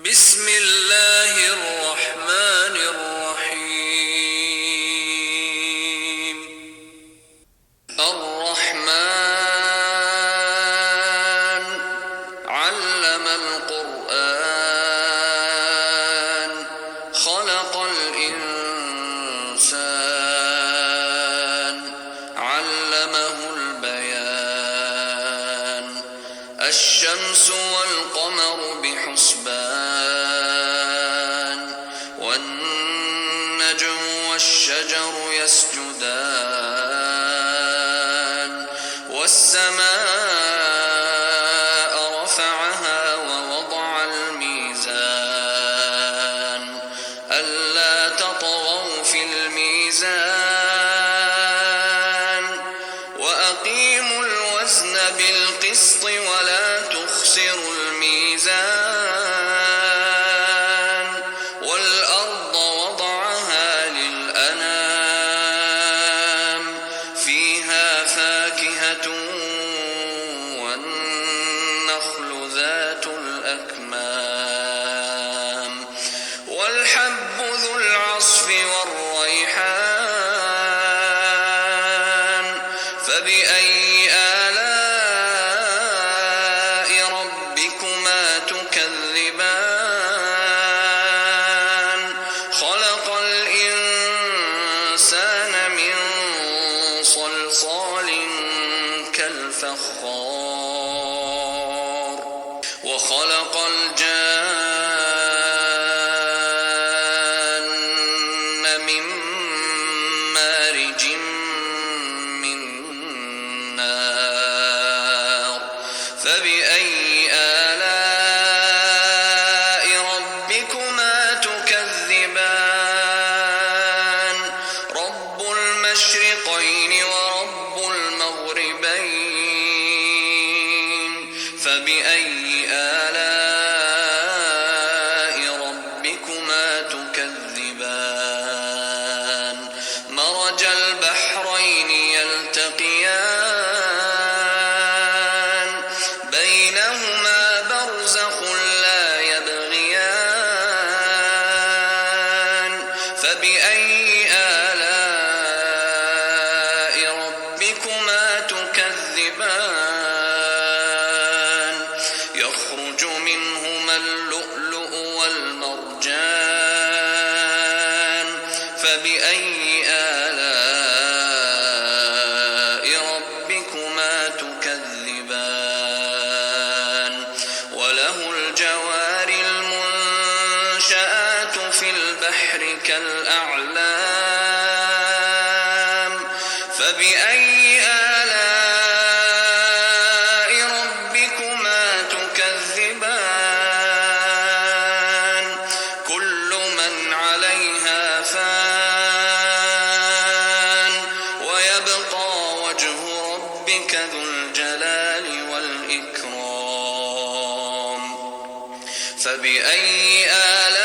بسم الله الرحمن الرحيم. الرحمن علم القرآن خلق الإنسان علمه البيان الشمس والقمر بحسبان والنجم والشجر يسجدان والسماء رفعها ووضع الميزان ألا تطغوا في الميزان وأقيموا الوزن بالقسط ولا تخسروا الميزان والأرض وضعها للأنام فيها فاكهة والنخل ذات الأكمام والحب ذو العصف والريحان فبأي آلاء ربكما تكذبان خلق الإنسان من صلصال كالفخار وخلق الجان من مارج من نار فبأي آلاء ربكما تكذبان رب المشرقين ورب المغربين فبأي آلاء ربكما تكذبان مرج البحرين يلتقيان بينهما برزخ لا يبغيان فبأي آلاء ربكما تكذبان يخرج منهما اللؤلؤ والمرجان فبأي آلاء ربكما تكذبان وله الجوار المنشآت في البحر كالأعلام فبأي آلاء ربكما تكذبان كل من عليها فان ويبقى وجه ربك ذو الجلال والإكرام فبأي آلاء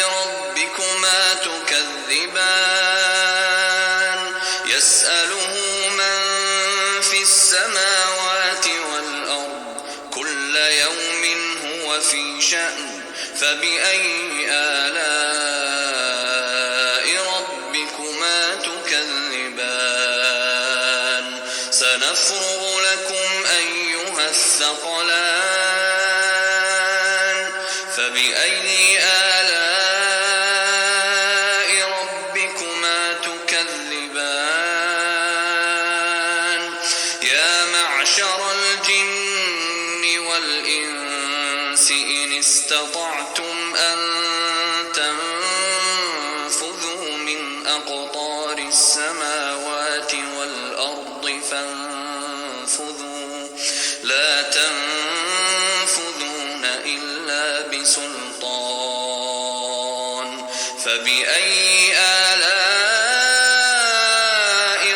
ربكما تكذبان يسأله من في السماوات والأرض كل يوم هو في شأن فبأي آلاء ربكما تكذبان سنفرغ لكم أيها الثقلان فبأي آلاء ربكما تكذبان يا معشر الجن والإنس إن استطعتم أن تنفذوا من أقطار السماوات والأرض فانفذوا لا تنفذون إلا بسلطان فبأي آلاء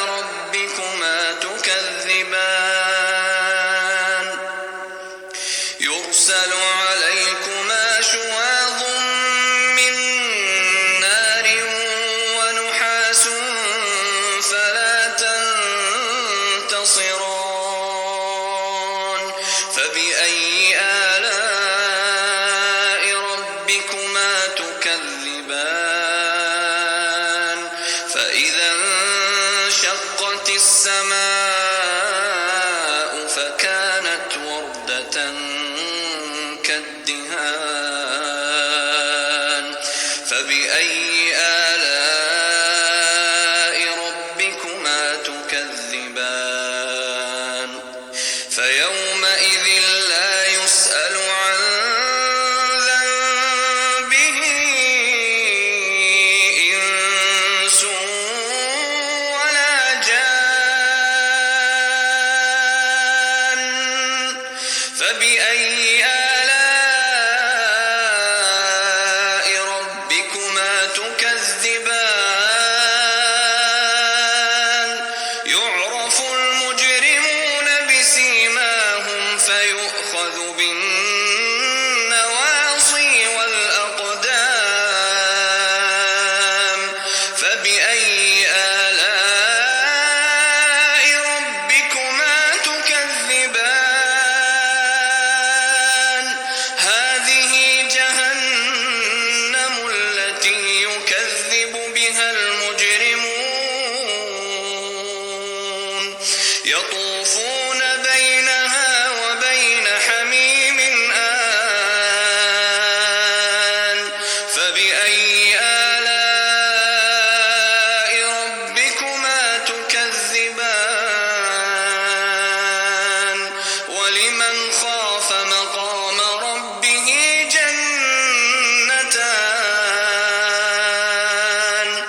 ربكما تكذبان يرسل عليكما شواظ من نار ونحاس فلا تنتصران فبأي آلاء كالدهان فبأي آلاء ربكما تكذبان فيومئذ لا يسأل عن ذنبه إنس ولا جان فبأي آلاء ربكما تكذبان يعرف المجرمون بسيماهم فيؤخذ بالنواصي والأقدام فبأي آلاء ربكما تكذبان هذه جهنم التي يكذب بها المجرمون يطوفون بينها وبين حميم آن فبأي آلاء ربكما تكذبان ولمن خاف مقام ربه جنتان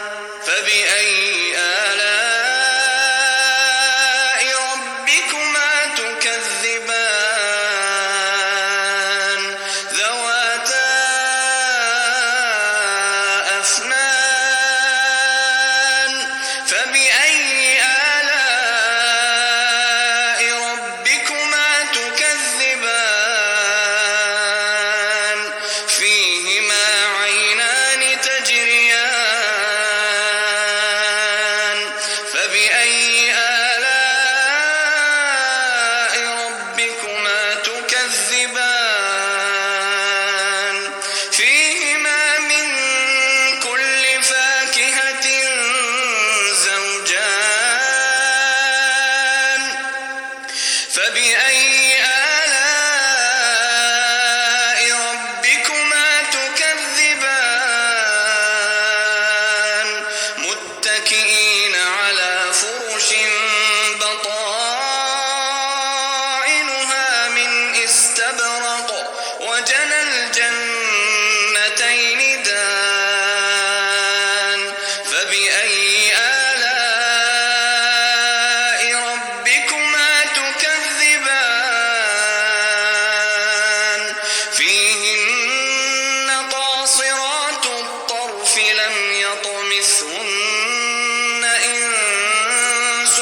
فبأي آلاء ربكما تكذبان ذواتا أفنان فبأي آلاء ربكما تكذبان فيهما عينان تجريان فبأي آلاء ربكما تكذبان فيهما من كل فاكهة زوجان فبأي آلاء ربكما تكذبان متكئين على فرش بطائنها من استبرق وجنى الجنتين دان فبأي آلاء ربكما تكذبان فيهن قاصرات الطرف لم يطمثهن إنس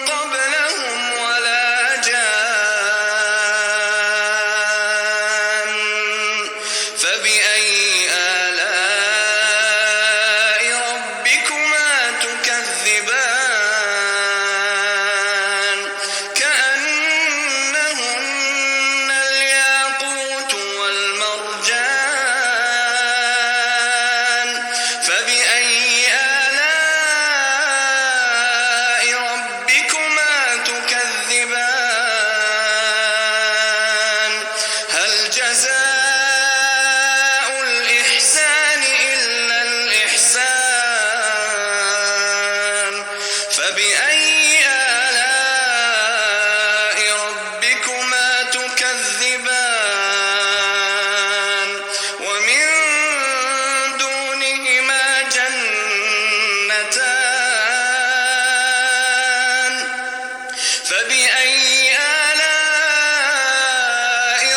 قبلهم ولا جان فبأي آلاء ربكما تكذبان كأنهن الياقوت والمرجان فبأي آلاء ربكما تكذبان هل جزاء الإحسان إلا الإحسان فبأي آلاء ربكما تكذبان ومن دونهما جنتان فبأي آلاء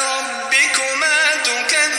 ربكما تكذبان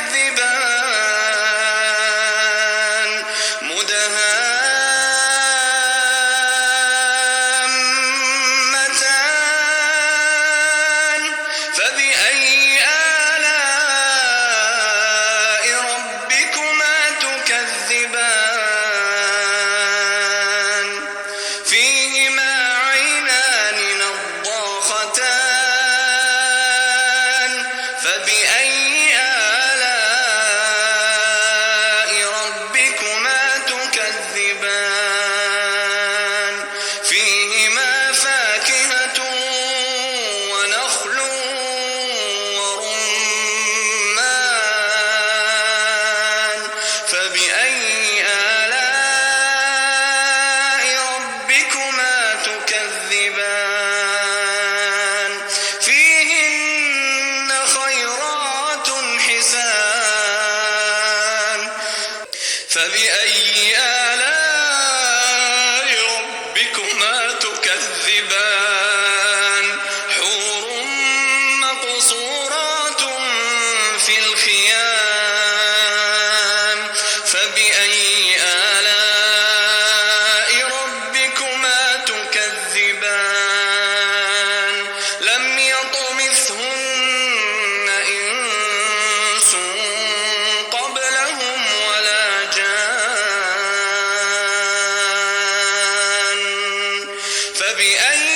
ربكما تكذبان حور مقصورات في الخيام فبأي آلاء ربكما تكذبان لم يطمثهن إنس قبلهم ولا جان فبأي